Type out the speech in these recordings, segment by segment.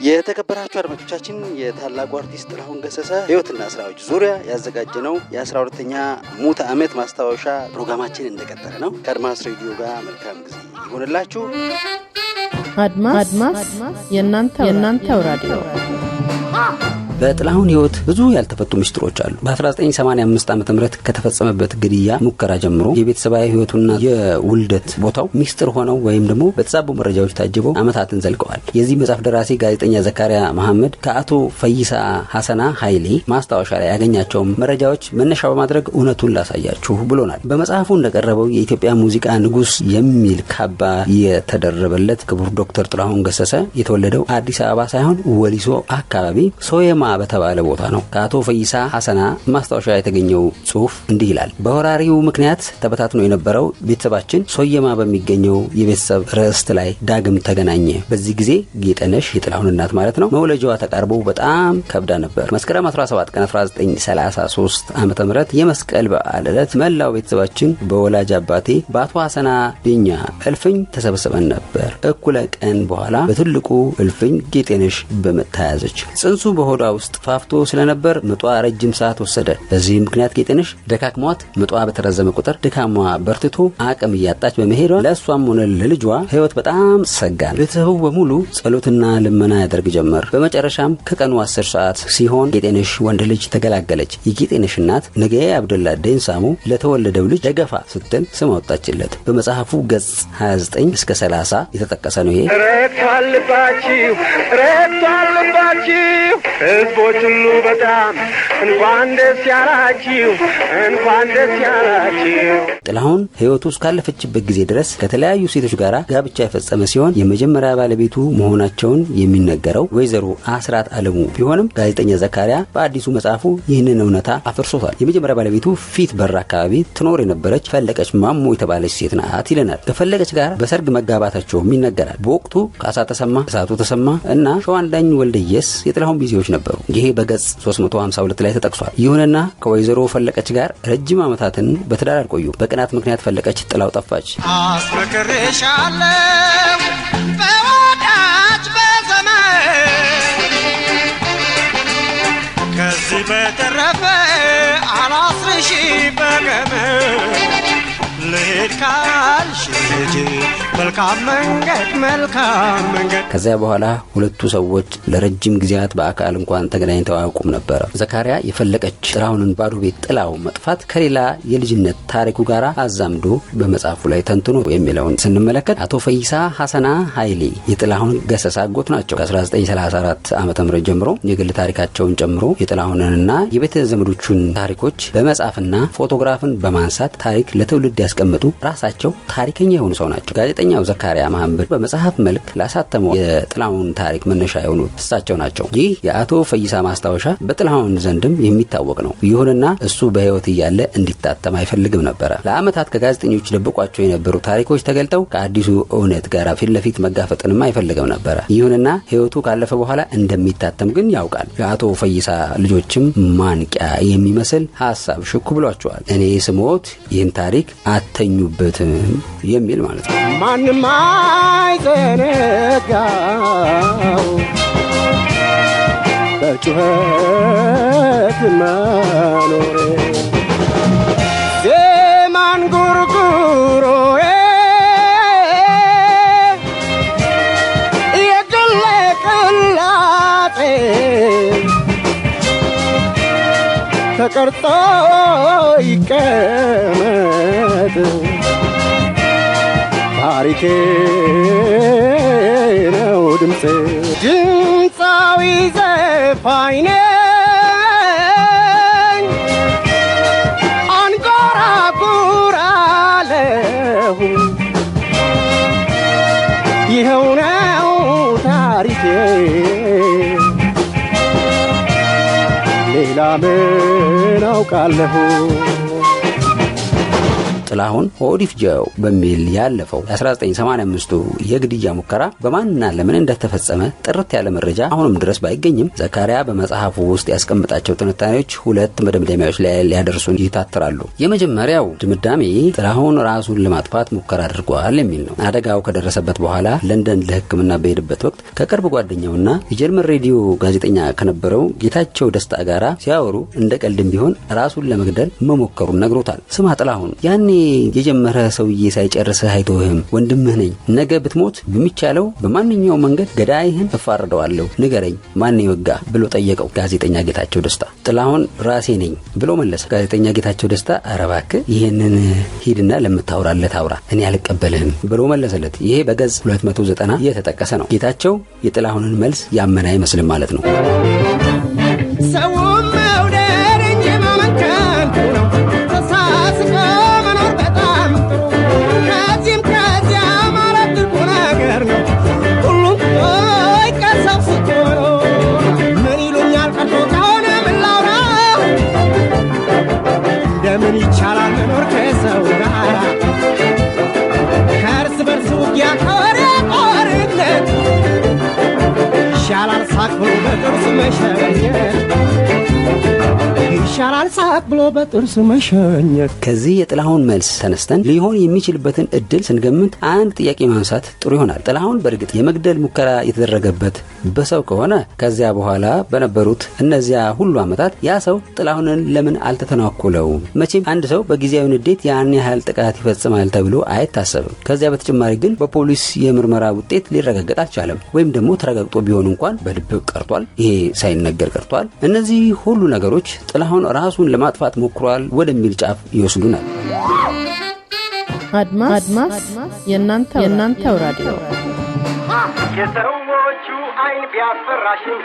የተከበራችሁ አድማጮቻችን የታላቁ አርቲስት ጥላሁን ገሰሰ ሕይወትና ስራዎች ዙሪያ ያዘጋጀነው የ12ኛ ሙት ዓመት ማስታወሻ ፕሮግራማችን እንደቀጠለ ነው። ከአድማስ ሬዲዮ ጋር መልካም ጊዜ ይሁንላችሁ። አድማስ የእናንተው ራዲዮ። በጥላሁን ሕይወት ብዙ ያልተፈቱ ምስጢሮች አሉ። በ1985 ዓመተ ምህረት ከተፈጸመበት ግድያ ሙከራ ጀምሮ የቤተሰባዊ ሕይወቱና የውልደት ቦታው ምስጢር ሆነው ወይም ደግሞ በተዛቡ መረጃዎች ታጅበው ዓመታትን ዘልቀዋል። የዚህ መጽሐፍ ደራሲ ጋዜጠኛ ዘካሪያ መሐመድ ከአቶ ፈይሳ ሐሰና ኃይሌ ማስታወሻ ላይ ያገኛቸው መረጃዎች መነሻ በማድረግ እውነቱን ላሳያችሁ ብሎናል። በመጽሐፉ እንደቀረበው የኢትዮጵያ ሙዚቃ ንጉስ የሚል ካባ የተደረበለት ክቡር ዶክተር ጥላሁን ገሰሰ የተወለደው አዲስ አበባ ሳይሆን ወሊሶ አካባቢ ሶየማ በተባለ ቦታ ነው። ከአቶ ፈይሳ ሐሰና ማስታወሻ የተገኘው ጽሑፍ እንዲህ ይላል። በወራሪው ምክንያት ተበታትኖ የነበረው ቤተሰባችን ሶየማ በሚገኘው የቤተሰብ ርስት ላይ ዳግም ተገናኘ። በዚህ ጊዜ ጌጠነሽ የጥላሁን እናት ማለት ነው መውለጃዋ ተቃርቦ በጣም ከብዳ ነበር። መስከረም 17 ቀን 1933 ዓመተ ምህረት የመስቀል በዓል ዕለት መላው ቤተሰባችን በወላጅ አባቴ በአቶ ሐሰና ቢኛ እልፍኝ ተሰብስበን ነበር። እኩለ ቀን በኋላ በትልቁ እልፍኝ ጌጠነሽ በመታያዘች ጽንሱ በሆዷ ውስጥ ፋፍቶ ስለነበር ምጧ ረጅም ሰዓት ወሰደ። በዚህ ምክንያት ጌጠነሽ ደካክሟት ምጧ በተረዘመ ቁጥር ድካሟ በርትቶ አቅም እያጣች በመሄዷ ለእሷም ሆነ ለልጇ ሕይወት በጣም ሰጋን። ቤተሰቡ በሙሉ ጸሎትና ልመና ያደርግ ጀመር። በመጨረሻም ከቀኑ 10 ሰዓት ሲሆን ጌጠነሽ ወንድ ልጅ ተገላገለች። የጌጠነሽ እናት ነገዬ አብደላ ደንሳሙ ለተወለደው ልጅ ደገፋ ስትል ስም አወጣችለት። በመጽሐፉ ገጽ 29 እስከ 30 የተጠቀሰ ነው። ይሄ ረክቷልባችሁ ህዝቦች ሁሉ በጣም እንኳን ደስ ያላችሁ። ጥላሁን ሕይወቱ እስካለፈችበት ጊዜ ድረስ ከተለያዩ ሴቶች ጋር ጋብቻ የፈጸመ ሲሆን የመጀመሪያ ባለቤቱ መሆናቸውን የሚነገረው ወይዘሮ አስራት አለሙ ቢሆንም ጋዜጠኛ ዘካሪያ በአዲሱ መጽሐፉ ይህንን እውነታ አፍርሶታል። የመጀመሪያ ባለቤቱ ፊት በር አካባቢ ትኖር የነበረች ፈለቀች ማሞ የተባለች ሴት ናት ይለናል። ከፈለቀች ጋር በሰርግ መጋባታቸውም ይነገራል። በወቅቱ ካሳ ተሰማ፣ እሳቱ ተሰማ እና ሸዋንዳኝ ወልደየስ የጥላሁን ቢዚዎች ነበሩ። ይሄ በገጽ 352 ላይ ተጠቅሷል። ይሁንና ከወይዘሮ ፈለቀች ጋር ረጅም ዓመታትን በትዳር አልቆዩ። በቅናት ምክንያት ፈለቀች ጥላው ጠፋች። አስፈቅርሻለሁ በወዳጅ በዘመን ከዚህ በተረፈ አላስርሽ በገመድ ልሄድ ካልሽ ልጅ መልካም መንገድ። ከዚያ በኋላ ሁለቱ ሰዎች ለረጅም ጊዜያት በአካል እንኳን ተገናኝተው አያውቁም ነበር። ዘካሪያ የፈለቀች ጥላሁንን ባዶ ቤት ጥላው መጥፋት ከሌላ የልጅነት ታሪኩ ጋር አዛምዶ በመጽሐፉ ላይ ተንትኖ የሚለውን ስንመለከት አቶ ፈይሳ ሐሰና ኃይሌ የጥላሁን ገሰሰ አጎት ናቸው። ከ1934 ዓመተ ምህረት ጀምሮ የግል ታሪካቸውን ጨምሮ የጥላሁንንና የቤተ ዘመዶቹን ታሪኮች በመጻፍና ፎቶግራፍን በማንሳት ታሪክ ለትውልድ ያስቀምጡ ራሳቸው ታሪከኛ የሆኑ ሰው ናቸው። ጋዜጠኛው ዘካሪያ መሐመድ በመጽሐፍ መልክ ላሳተመው የጥላሁን ታሪክ መነሻ የሆኑት እሳቸው ናቸው። ይህ የአቶ ፈይሳ ማስታወሻ በጥላሁን ዘንድም የሚታወቅ ነው። ይሁንና እሱ በሕይወት እያለ እንዲታተም አይፈልግም ነበር። ለዓመታት ከጋዜጠኞች ደብቋቸው የነበሩ ታሪኮች ተገልጠው ከአዲሱ እውነት ጋር ፊት ለፊት መጋፈጥንም አይፈልግም ነበር። ይሁንና ሕይወቱ ካለፈ በኋላ እንደሚታተም ግን ያውቃል። የአቶ ፈይሳ ልጆችም ማንቂያ የሚመስል ሐሳብ ሽኩ ብሏቸዋል። እኔ ስሞት ይህን ታሪክ አተኙበትም የሚል ማለት ነው። ማንም አይዘነጋው በጩኸት መኖሬ ዘማን ጉርጉሮዬ የግል ቅላጤ ተቀርጾ ይቀመጥ ታሪኬ ነው ድምፄ ድምፃዊ ዘፋኝ ነኝ አንጎራጉራለሁ ይኸው ነው ታሪኬ ሌላ ምን አውቃለሁ ጥላሁን ሆዲፍጀው በሚል ያለፈው የ1985ቱ የግድያ ሙከራ በማንና ለምን እንደተፈጸመ ጥርት ያለ መረጃ አሁንም ድረስ ባይገኝም ዘካሪያ በመጽሐፉ ውስጥ ያስቀምጣቸው ትንታኔዎች ሁለት መደምደሚያዎች ላይ ሊያደርሱን ይታተራሉ። የመጀመሪያው ድምዳሜ ጥላሁን ራሱን ለማጥፋት ሙከራ አድርጓል የሚል ነው። አደጋው ከደረሰበት በኋላ ለንደን ለሕክምና በሄደበት ወቅት ከቅርብ ጓደኛውና የጀርመን ሬዲዮ ጋዜጠኛ ከነበረው ጌታቸው ደስታ ጋራ ሲያወሩ እንደ ቀልድም ቢሆን ራሱን ለመግደል መሞከሩን ነግሮታል። ስማ ጥላሁን፣ ያኔ የጀመረ ሰውዬ ሳይጨርስህ አይተውህም፣ ወንድምህ ነኝ። ነገ ብትሞት በሚቻለው በማንኛውም መንገድ ገዳይህን እፋረደዋለሁ፣ ንገረኝ ማን ይወጋ ብሎ ጠየቀው ጋዜጠኛ ጌታቸው ደስታ። ጥላሁን ራሴ ነኝ ብሎ መለሰ። ጋዜጠኛ ጌታቸው ደስታ ኧረ እባክህ ይሄንን ሂድና ለምታወራለት አውራ፣ እኔ አልቀበልህም ብሎ መለሰለት። ይሄ በገጽ 290 የተጠቀሰ ነው። ጌታቸው የጥላሁንን መልስ ያመነ አይመስልም ማለት ነው። ሰውም መውደድ እንጂ ማመን ከንቱ ነው። ተሳስቆ መኖር በጣም ጥሩ። ከዚህም ከዚያ ማለት ጥሩ ነገር ነው። ሁሉም ቆይ ከሰው ስትሆን ምን ይሉኛል ቀርቶ ከሆነ ምን ላውራ? እንደምን ይቻላል መኖር ከሰው ጋር? ከእርስ በርስ ውጊያ ከወሬ ጦርነት ይሻላል ሳቅ ብሎ በጥርስ መሸኘት። ይሻላል ሳቅ ብሎ በጥርስ መሸኘት። ከዚህ የጥላሁን መልስ ተነስተን ሊሆን የሚችልበትን እድል ስንገምት አንድ ጥያቄ ማንሳት ጥሩ ይሆናል። ጥላሁን በእርግጥ የመግደል ሙከራ የተደረገበት በሰው ከሆነ ከዚያ በኋላ በነበሩት እነዚያ ሁሉ ዓመታት ያ ሰው ጥላሁንን ለምን አልተተናኮለውም? መቼም አንድ ሰው በጊዜያዊ ንዴት ያን ያህል ጥቃት ይፈጽማል ተብሎ አይታሰብም። ከዚያ በተጨማሪ ግን በፖሊስ የምርመራ ውጤት ሊረጋገጥ አልቻለም። ወይም ደግሞ ተረጋግጦ ቢሆን እንኳን በድብቅ ቀርቷል። ይሄ ሳይነገር ቀርቷል። እነዚህ ሁሉ ነገሮች ጥላሁን ራሱን ለማጥፋት ሞክሯል ወደሚል ጫፍ ይወስዱናል። አድማስ የእናንተው ራዲዮ። የሰዎቹ አይን ቢያስፈራሽን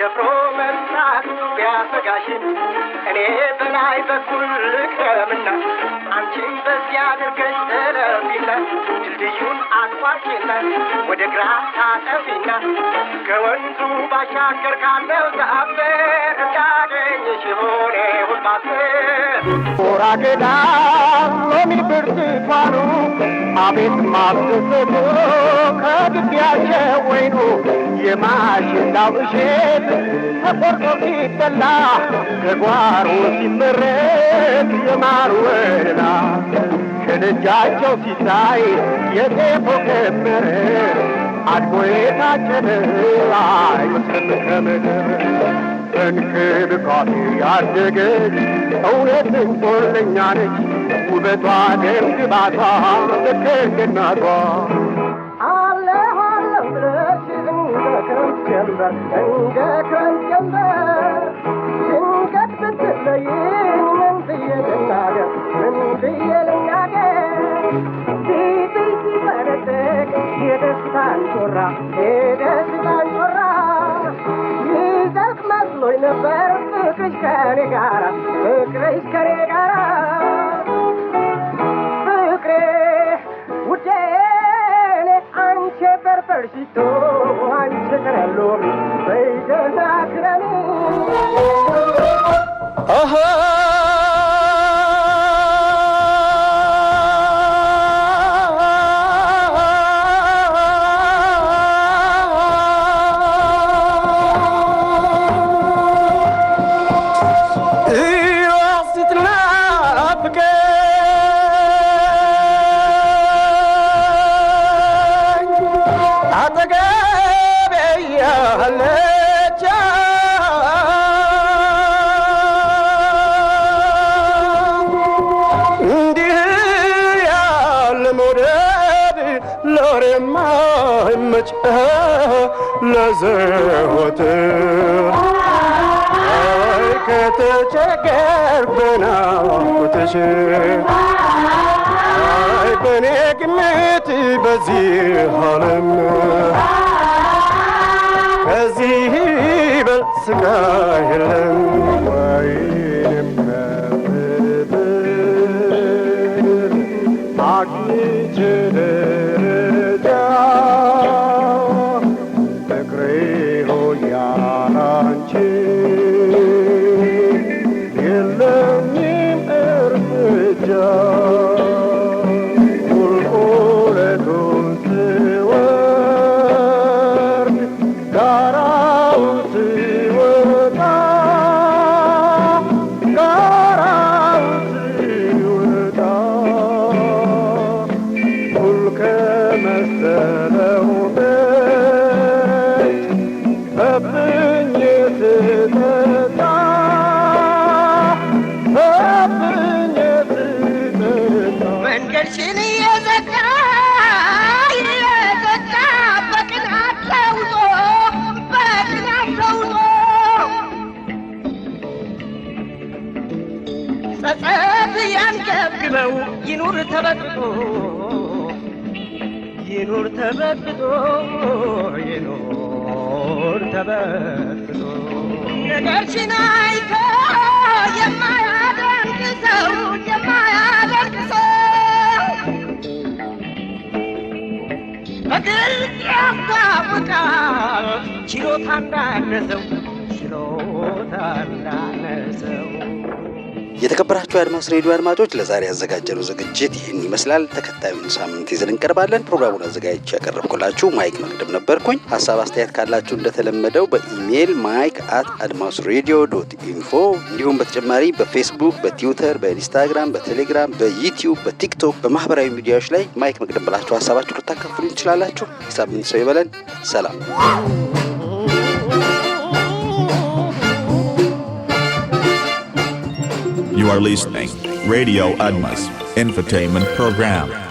ደፍሮ መስራት ቢያሰጋሽን እኔ በላይ በኩል ልቅረምና አንቺን በዚያ አድርገሽ ተለፊና ድልድዩን አቋርጪና ወደ ግራ ታጠፊና ከወንዙ ባሻገር ካለው ዛፈር እንዳገኘሽ ሆኔ ሁልባስር ወራገዳ ሎሚ ብርቱካኑ አቤት ማስደሰቱ ከግቢያቸው ወይኑ የማሽላው እሸት ተቆርጦ ሲበላ ከጓሮ ሲመረት የማር ወለላ ከደጃቸው ሲታይ የጤፎ ከመረ አድጎ የታጨደ አይመስልም ከምድር እንክብካቤ ያደገች እውነትን ጦለኛ ነች ውበቷ ደም ግባቷ ልክ እንደ እናቷ አለሁ ብለሽ እንደ ክረምት ጀንበር ድንገት ብትለይኝ ምን ብዬ ልናገር ፊትሽ ሲፈነጥቅ የደስታን ጮራ ይዘልቅ መስሎኝ ነበር ፍቅርሽ ከኔ ጋራ ፍቅሬ ውዴ አንቺ በርበርሽቶ አንቺ ተረሎሚ በይደና ክረሚ ለዘወትር ከተቸገርኩና ቁጥሽ በኔ ግምት በዚህ ዓለም ከዚህ በል ስቃይ የለም ወይንም አግኝቼ ደረጃ የለኝም እርምጃ ጸጸት ያንገብግበው ይኑር ተበጥቶ ይኑር ተበጥቶ ይኑር ተበጥቶ ነገርሽን አይቶ የማያደንቅ ሰው የማያደንቅ ሰው በግልጽ ያስታውቃል ችሎታ እንዳነሰው ችሎታ እንዳነሰው። የተከበራችሁ የአድማስ ሬዲዮ አድማጮች ለዛሬ ያዘጋጀነው ዝግጅት ይህን ይመስላል። ተከታዩን ሳምንት ይዘን እንቀርባለን። ፕሮግራሙን አዘጋጅቼ ያቀረብኩላችሁ ማይክ መቅደም ነበርኩኝ። ሀሳብ አስተያየት ካላችሁ እንደተለመደው በኢሜይል mike@admasradio.info እንዲሁም በተጨማሪ በፌስቡክ፣ በትዊተር፣ በኢንስታግራም፣ በቴሌግራም፣ በዩቲዩብ፣ በቲክቶክ በማህበራዊ ሚዲያዎች ላይ ማይክ መቅደም ብላችሁ ሀሳባችሁ ልታካፍሉ ትችላላችሁ። የሳምንት ሰው ይበለን። ሰላም። You are listening Radio Admas Infotainment Program.